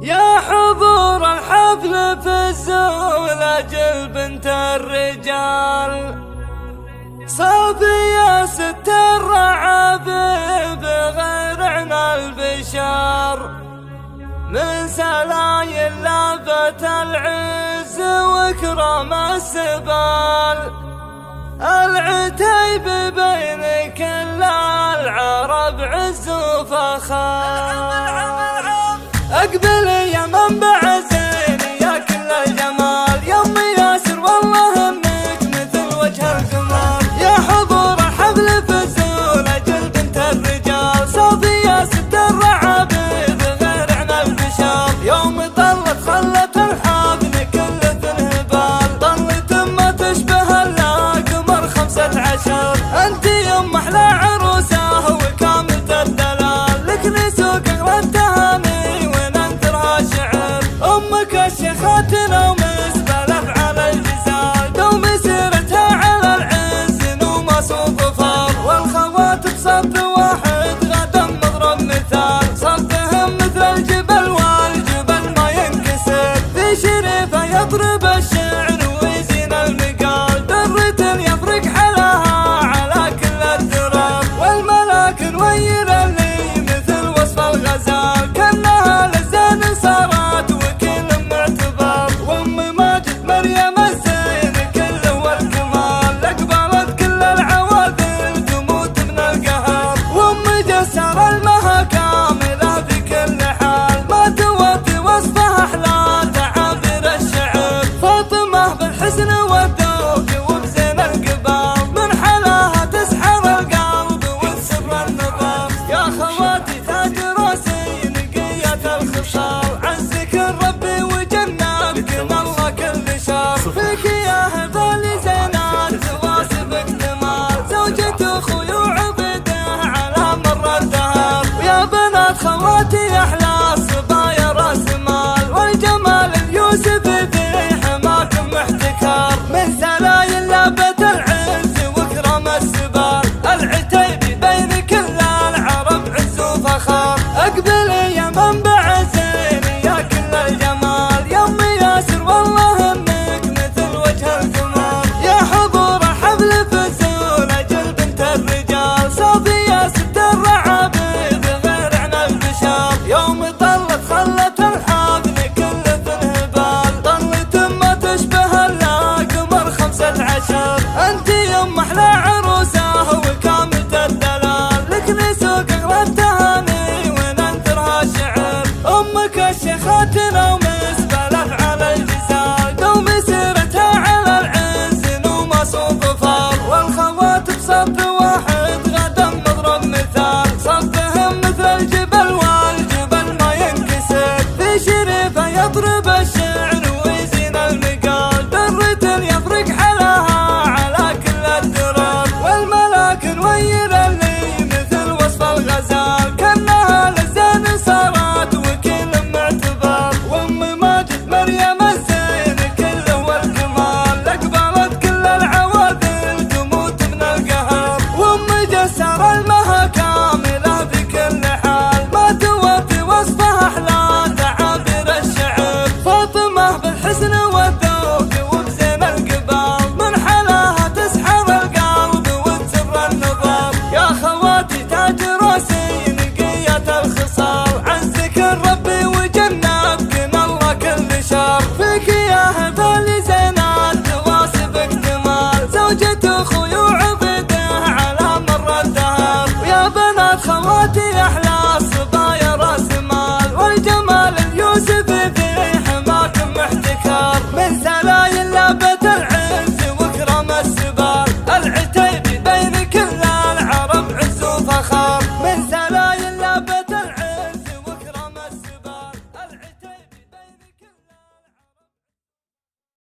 يا حضور الحفل في الزول أجل بنت الرجال صافية ست الرعابيب غير عنا البشار من سلايل لابت العز وكرم السبال العتيب بين كل العرب عز وفخار اقبل يا منبع زين يا كل الجمال يا ام ياسر والله انك مثل وجه القمر يا حضور الحفل في الزول اجل بنت الرجال صافية ست الرعابيب غير عنا البشار يوم طلت خلت الحاضن كل ذنهبال طلت ما تشبه الا قمر 15 انت يا ام احلى عروسه وكاملة الدلال لك نسوق التهاني وننثرها شعر امك الشيخاتنا ومزبل افعال الجزال دوم سيرتها على العز نوم صوت ظفر والخوات بصف واحد غدا مضرب مثال صفهم مثل الجبل والجبل ما ينكسر في شريفه يضرب الشعر ويزين المقال درة يفرق حلاها على كل الدرر والملاك نوير اللي مثل وصف الغزال كانها للزين صارت وكل معتبر وام ماجد مريم الزين كله والكمال اقبلت كل العواذل تموت من القهر وام جسر المها كامله في كل حال ما توفي وصفها احلى تعابير الشعر فاطمه بالحسن والذوق وبزين القبال من حلاها تسحر القلب وتسر النظر يا خواتي تاج راسي نقية الخصال عزك الرب وجنبك من الله كل شر فيك يا هبال زينات تواسبك جمال زوجة اخوي وعبده على مر الدهر ويا بنات خواتي احلى الصبايا راس مال والجمال اليوسف في حماكم محتكر من سلايل لابت العز وكرم السبال العتيبي بين كل العرب عز وفخار اقبل يا منبع زين يا كل الجمال يا ام ياسر والله انك مثل وجه القمر يا حضور الحفل في الزول اجل بنت الرجال صافية ست الرعابيب غير عنا البشار يوم طلت خلت الحاضن كل ذنهبال طلت ما تشبه الا قمر 15 انت يا ام احلى عروسه وكاملة الدلال لك نسوق التهاني وننثرها شعر امك الشيخاتنا